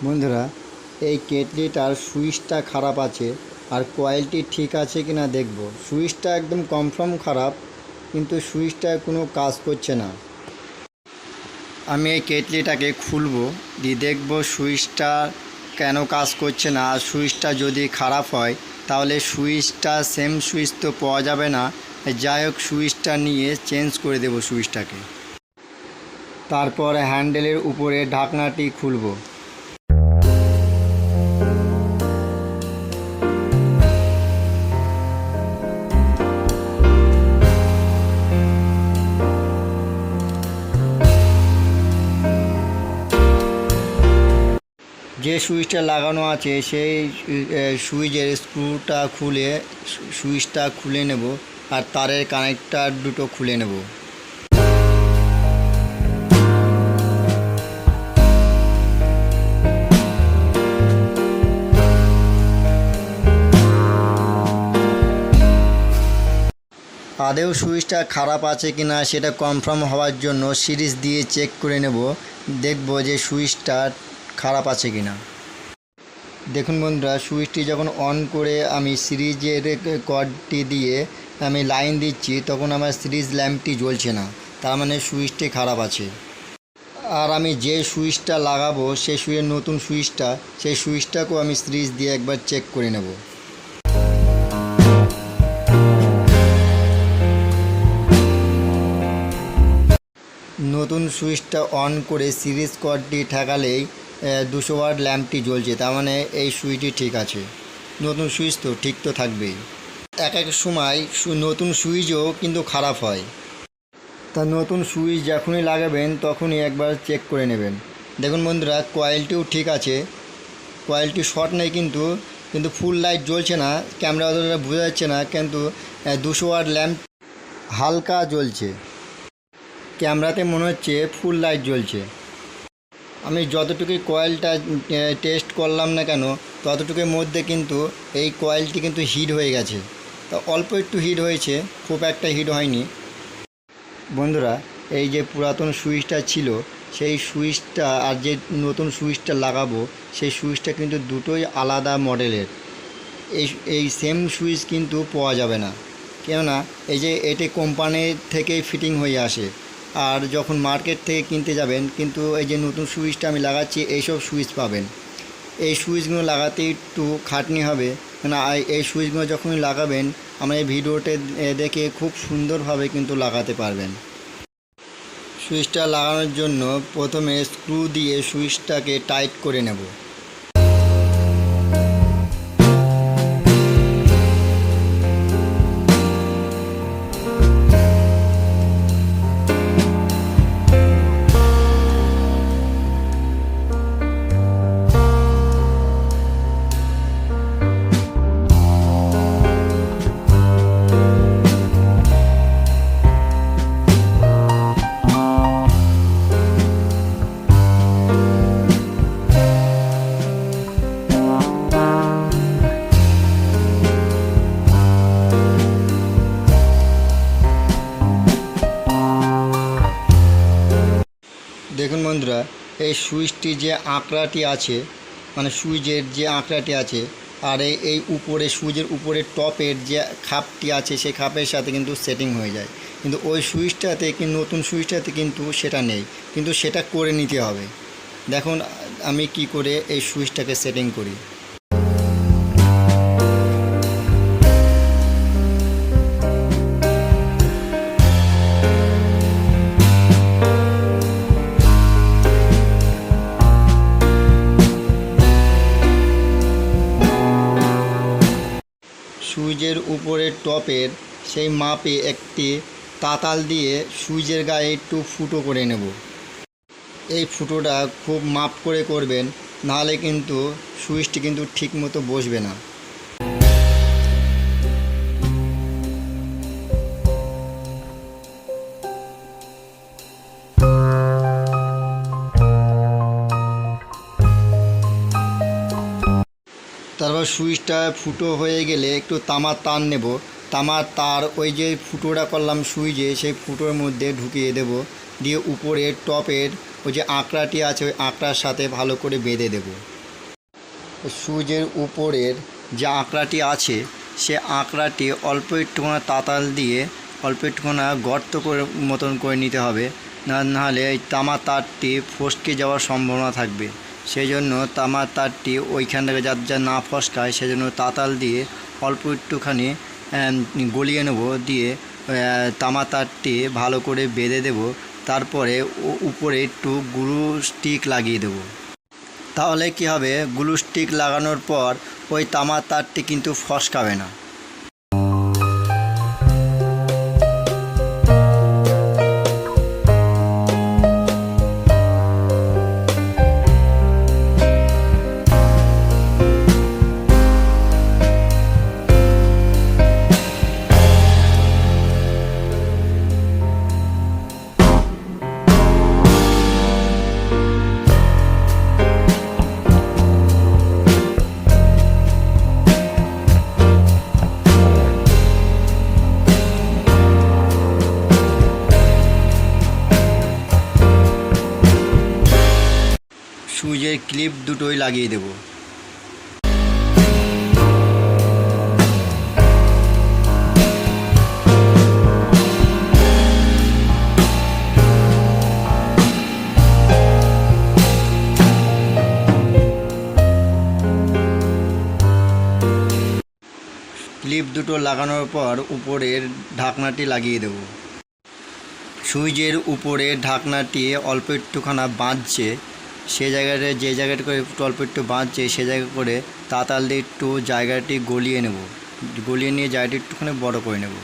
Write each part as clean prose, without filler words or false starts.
বন্ধুরা, এই কেটলিটার সুইচটা খারাপ আছে আর কোয়ালিটি ঠিক আছে কি না দেখব। সুইচটা একদম কনফার্ম খারাপ, কিন্তু সুইচটা কোনো কাজ করছে না। আমি এই কেটলিটাকে খুলবো, দিয়ে দেখব সুইচটা কেন কাজ করছে না। আর সুইচটা যদি খারাপ হয় তাহলে সুইচটা সেম সুইচ তো পাওয়া যাবে না। যাই হোক, সুইচটা নিয়ে চেঞ্জ করে দেব সুইচটাকে। তারপর হ্যান্ডেলের উপরে ঢাকনাটি খুলব। যে সুইচটা লাগানো আছে সেই সুইচের স্ক্রুটা খুলে সুইচটা খুলে নেব আর তারের কানেক্টার দুটো খুলে নেব। আদেও সুইচটা খারাপ আছে কি না সেটা কনফার্ম হওয়ার জন্য সিরিজ দিয়ে চেক করে নেব, দেখব যে সুইচটা খারাপ আছে কি না। দেখুন বন্ধুরা, সুইচটি যখন অন করে আমি সিরিজের কর্ডটি দিয়ে আমি লাইন দিচ্ছি, তখন আমার সিরিজ ল্যাম্পটি জ্বলছে না, তার মানে সুইচটি খারাপ আছে। আর আমি যে সুইচটা লাগাবো সেই সুইচের নতুন সুইচটা, সেই সুইচটাকেও আমি সিরিজ দিয়ে একবার চেক করে নেব। নতুন সুইচটা অন করে সিরিজ কর্ডটি ঠেকালেই 200 ওয়াট ল্যাম্পটি জ্বলছে, তার মানে এই সুইচটি ঠিক আছে। নতুন সুইচ তো ঠিক তো থাকবেই। এক এক সময় নতুন সুইচও কিন্তু খারাপ হয়, তা নতুন সুইচ যখনই লাগাবেন তখনই একবার চেক করে নেবেন। দেখুন বন্ধুরা, কয়েলটিও ঠিক আছে, কয়েলটি শর্ট নেই, কিন্তু ফুল লাইট জ্বলছে না। ক্যামেরা অতটা বোঝা যাচ্ছে না, কিন্তু 200 ওয়াট ল্যাম্প হালকা জ্বলছে। ক্যামেরাতে মনে হচ্ছে ফুল লাইট জ্বলছে। আমি যতটুকুই কয়েলটা টেস্ট করলাম না কেন, ততটুকুর মধ্যে কিন্তু এই কয়েলটি কিন্তু হিট হয়ে গেছে। তা অল্প একটু হিট হয়েছে, খুব একটা হিট হয়নি। বন্ধুরা, এই যে পুরাতন সুইচটা ছিল সেই সুইচটা আর যে নতুন সুইচটা লাগাবো সেই সুইচটা কিন্তু দুটোই আলাদা মডেলের। এই সেম সুইচ কিন্তু পাওয়া যাবে না, কেননা এই যে এটি কোম্পানির থেকেই ফিটিং হয়ে আসে। আর যখন মার্কেট থেকে কিনতে যাবেন, কিন্তু এই যে নতুন সুইচটা আমি লাগাচ্ছি এইসব সুইচ পাবেন। এই সুইচগুলো লাগাতে একটু খাটনি হবে, কেননা এই সুইচগুলো যখন লাগাবেন আমরা এই ভিডিওতে দেখে খুব সুন্দরভাবে কিন্তু লাগাতে পারবেন। সুইচটা লাগানোর জন্য প্রথমে স্ক্রু দিয়ে সুইচটাকে টাইট করে নেব। দেখুন বন্ধুরা, এই সুইচটি যে আঁকড়াটি আছে, মানে সুইচের যে আঁকড়াটি আছে, আর এই উপরে সুইচের উপরে টপের যে খাপটি আছে সেই খাপের সাথে কিন্তু সেটিং হয়ে যায়, কিন্তু ওই সুইচটাতে নতুন সুইচটাতে কিন্তু সেটা নেই, কিন্তু সেটা করে নিতে হবে। দেখুন আমি কি করে এই সুইচটাকে সেটিং করি। সুইচের উপরে টপের সেই মাপে একটি তাতাল দিয়ে সুইচের গায়ে একটু ফুটো করে নেব। এই ফুটোটা খুব মাপ করে করবেন, নাহলে কিন্তু সুইচটি কিন্তু ঠিক মতো বসবে না। তারপর সুইচটা ফুটো হয়ে গেলে একটু তামার তার নেব। তামার তার ওই যে ফুটোটা করলাম সুইচে, সেই ফুটোর মধ্যে ঢুকিয়ে দেব, দিয়ে উপরে টপের ওই যে আঁকড়াটি আছে ওই আঁকড়ার সাথে ভালো করে বেঁধে দেব। সুইচের উপরের যে আঁকড়াটি আছে সে আঁকড়াটি অল্প একটুখানি তাতাল দিয়ে অল্প একটুখানি গর্ত করে মতন করে নিতে হবে, নাহলে এই তামার তারটি ফসকে যাওয়ার সম্ভাবনা থাকবে। সেই জন্য তামার তারটি ওইখান থেকে যা না ফসকায় সেজন্য তাতাল দিয়ে অল্প একটুখানি গলিয়ে নেব, দিয়ে তামার তারটি ভালো করে বেঁধে দেব। তারপরে উপরে একটু গ্লু স্টিক লাগিয়ে দেব। তাহলে কি হবে, গ্লু স্টিক লাগানোর পর ওই তামার তারটি কিন্তু ফসকাবে না। সুইচের ক্লিপ দুটোই লাগিয়ে দেব। ক্লিপ দুটো লাগানোর পর উপরের ঢাকনাটি লাগিয়ে দেব। সুইচের উপরে ঢাকনাটি অল্প একটুখানা বাঁধছে, সে জায়গাটা যে জায়গাটা করে অল্প একটু বাঁধছে সে জায়গা করে তাতাল দিয়ে একটু জায়গাটি গলিয়ে নেব, গলিয়ে নিয়ে জায়গাটি একটুখানি বড় করে নেব।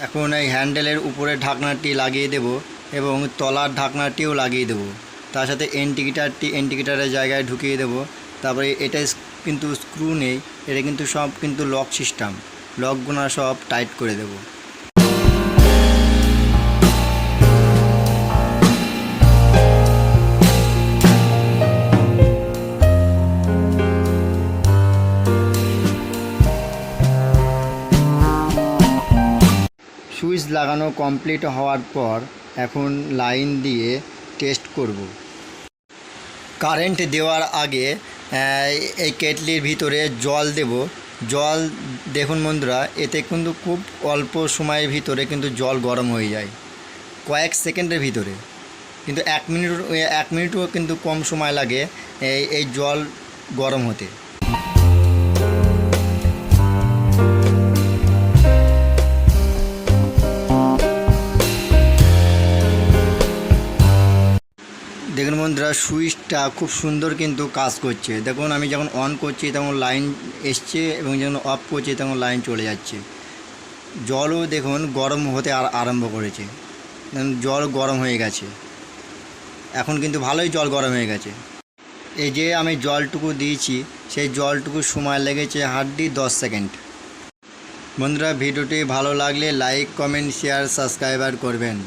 এখন এই হ্যান্ডেলের উপরে ঢাকনাটি লাগিয়ে দেব এবং তলার ঢাকনাটিও লাগিয়ে দেব। তার সাথে এন্টিকিটারের জায়গায় ঢুকিয়ে দেব। তারপরে এটা কিন্তু স্ক্রু নেই, এটা কিন্তু সব কিন্তু লক সিস্টেম, লকগুলো সব টাইট করে দেব। সুইচ লাগানো কমপ্লিট হওয়ার পর এখন লাইন দিয়ে টেস্ট করব। কারেন্ট দেওয়ার আগে এই কেটলির ভিতরে জল দেব। জল দেখুন বন্ধুরা, এতে কিন্তু খুব অল্প সময়ের ভিতরে কিন্তু জল গরম হয়ে যায়, কয়েক সেকেন্ডের ভিতরে, কিন্তু এক মিনিটও কিন্তু কম সময় লাগে এই জল গরম হতে। দেখুন বন্ধুরা, সুইচটা খুব সুন্দর কিন্তু কাজ করছে। দেখুন আমি যখন অন করছি তখন লাইন এসছে এবং যখন অফ করছি তখন লাইন চলে যাচ্ছে। জলও দেখুন গরম হতে আরম্ভ করেছে, জল গরম হয়ে গেছে, এখন কিন্তু ভালোই জল গরম হয়ে গেছে। এই যে আমি জলটুকু দিয়েছি সেই জলটুকু সময় লেগেছে হার্ডলি 10 সেকেন্ড। বন্ধুরা ভিডিওটি ভালো লাগলে লাইক, কমেন্ট, শেয়ার, সাবস্ক্রাইবার করবেন।